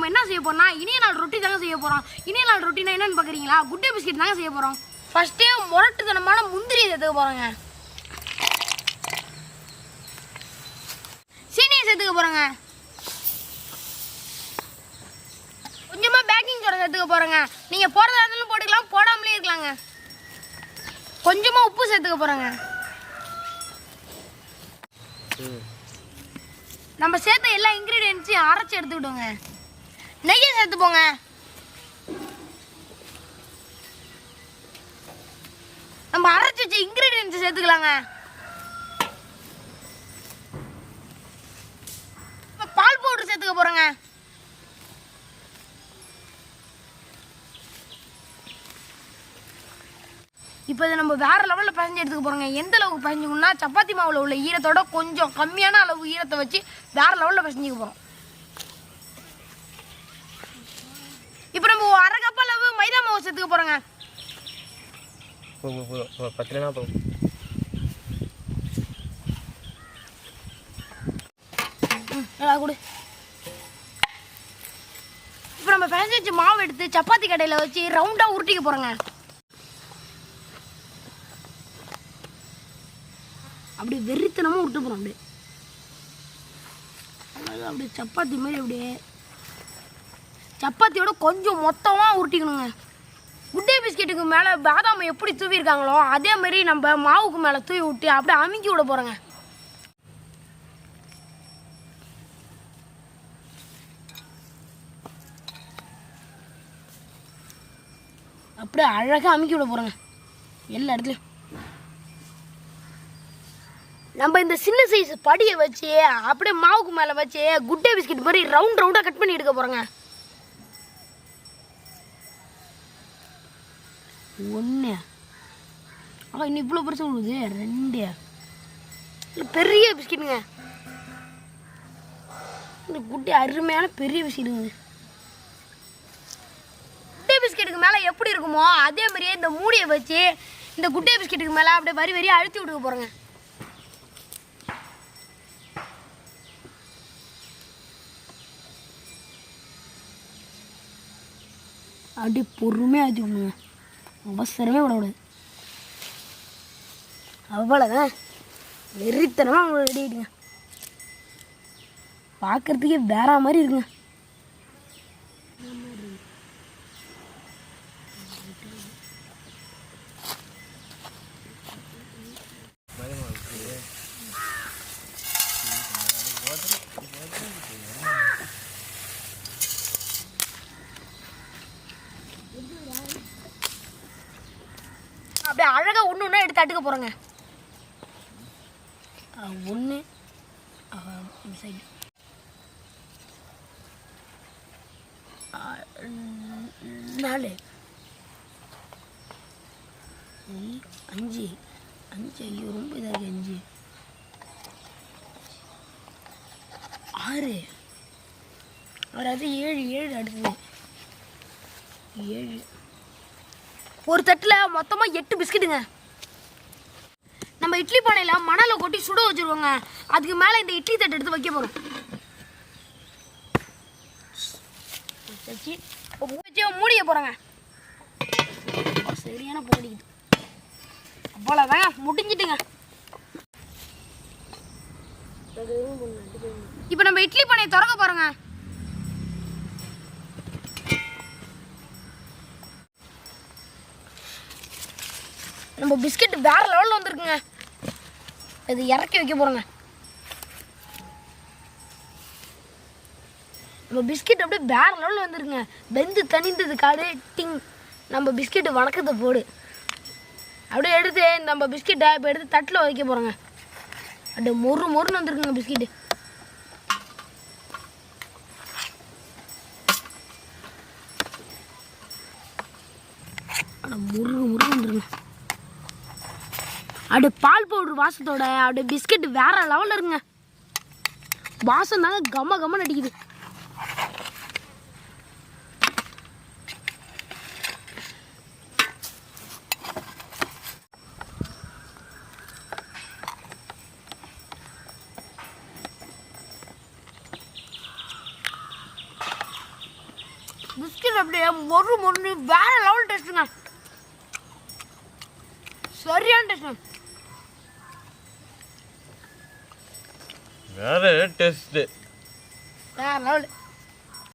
நம்ம என்ன செய்ய போறோம்னா இனிய நாள் ரொட்டி தாங்க செய்ய போறோம். இனிய நாள் ரொட்டினா என்னன்னு பாக்குறீங்களா? குட் டே பிஸ்கட் தாங்க செய்ய போறோம். ஃபர்ஸ்டே முரட்டுத்தனமான முந்திரி சேர்த்துக்க போறோங்க. சீனியை சேர்த்துக்க போறோங்க. கொஞ்சமா பேக்கிங் சோடா சேர்த்துக்க போறோங்க. நீங்க போறதா இருந்தாலும் போட்டுக்கலாம், போடாமலே இருக்கலாங்க. கொஞ்சமா உப்பு சேர்த்துக்க போறோங்க. நம்ம சேர்த்த எல்லா இன்கிரீடியன்ட்ஸையும் அரைச்சி எடுத்துக்கிட்டோங்க. நெய்யை சேர்த்துப்போங்க. நம்ம அரைச்சி வச்ச இன்கிரீடியன்ட்ஸ் சேர்த்துக்கலாங்க. பால் பவுடர் சேர்த்துக்க போறோங்க. இப்போ இதை நம்ம வேற லெவலில் பிசைஞ்சு எடுத்துக்க போறோங்க. எந்த அளவுக்கு பிசைஞ்சுக்கணும்னா சப்பாத்தி மாவில் உள்ள ஈரத்தோட கொஞ்சம் கம்மியான அளவு ஈரத்தை வச்சு வேற லெவலில் பிசைஞ்சுக்க போறோம். இப்போ நம்ம அரை கப் அளவு மைதா மாவு சேர்த்துக்க போறோங்க. இப்போ நம்ம பிசைஞ்சு வச்சு மாவு எடுத்து சப்பாத்தி கடையில் வச்சு ரவுண்டா உருட்டிக்க போறோங்க. அப்படி வெறித்தனமா விட்டு போறோம். அப்படியே சப்பாத்தி மாதிரி அப்படியே சப்பாத்தியோட கொஞ்சம் மொத்தமா உருட்டிக்கணுங்க. குட் டே பிஸ்கெட்டுக்கு மேலே பாதாம் எப்படி தூவி இருக்காங்களோ அதே மாதிரி நம்ம மாவுக்கு மேலே தூவி விட்டு அப்படியே அமுக்கி விட போறோங்க. அப்படியே அழகாக அமுக்கி விட போறோங்க எல்லா இடத்துலையும். நம்ம இந்த சின்ன சைஸ் படியை வச்சு அப்படியே மாவுக்கு மேலே வச்சு குட் டே பிஸ்கெட் மாதிரி ரவுண்டாக கட் பண்ணி எடுக்க போறோங்க. ஒன்று இன்னும் இவ்வளோ பெருசு விழுது. ரெண்டு பெரிய பிஸ்கெட்டுங்க. இந்த குட்டே அருமையான பெரிய பிஸ்கெட்டுங்க. குட்டே பிஸ்கெட்டுக்கு மேலே எப்படி இருக்குமோ அதே மாதிரியே இந்த மூடியை வச்சு இந்த குட்டே பிஸ்கெட்டுக்கு மேலே அப்படியே வரி வரியாக அழுத்தி விட்டுக்க போகிறோங்க. அப்படியே பொறுமையாக அழுத்தி விடணுங்க. அவசரமே விடக்கூடாது. அவ்வளோதான். வெறித்தனமாக அவங்க ரெடி ஆகிடுங்க. பார்க்குறதுக்கே வேற மாதிரி இருக்குங்க. அப்படியே அழகாக ஒன்று ஒன்றா எடுத்து அடுக்க போகிறோங்க. ஒன்று சைடு 4 5 5 ஐயோ ரொம்ப இதாக 5 6 அதாவது 7 அடுத்தது 7. ஒரு தட்டில் மொத்தமாக 8 பிஸ்கெட்டுங்க. நம்ம இட்லி பானையில் மணலை கொட்டி சுட வச்சுருவோங்க. அதுக்கு மேலே இந்த இட்லி தட்டு எடுத்து வைக்க போகிறோம். வச்சு மூடிய போகிறோங்க. சரியான போடிக்குது. அவ்வளோதாங்க, முடிஞ்சிட்டுங்க. இப்போ நம்ம இட்லி பானையை திறக்க போகிறோங்க. நம்ம பிஸ்கெட் வேற லெவலில் வந்துருக்குங்க. இது இறக்கி வைக்க போகிறோங்க. நம்ம பிஸ்கெட் அப்படியே வேற லெவலில் வந்துருக்குங்க. வெந்து தனிந்தது காடு டிங். நம்ம பிஸ்கெட்டு வணக்கத்தை போடு. அப்படியே எடுத்து நம்ம பிஸ்கெட்டை இப்போ எடுத்து தட்டில் வைக்க போகிறோங்க. அப்படியே மொறுன்னு வந்துருக்குங்க பிஸ்கெட்டு. அப்படியே முருகு வந்துருங்க. அப்படியே பால் பவுடர் வாசத்தோட அப்படியே பிஸ்கெட் வேற லெவலில் இருக்குங்க. வாசம் தாங்க கம்ம அடிக்குது. பிஸ்கட் அப்படியே மொறு மொறு வேற லெவல் டேஸ்ட்டுங்க. சரியான டேஸ்ட்டுங்க. வேற டேஸ்ட்டு வேற லெவல்.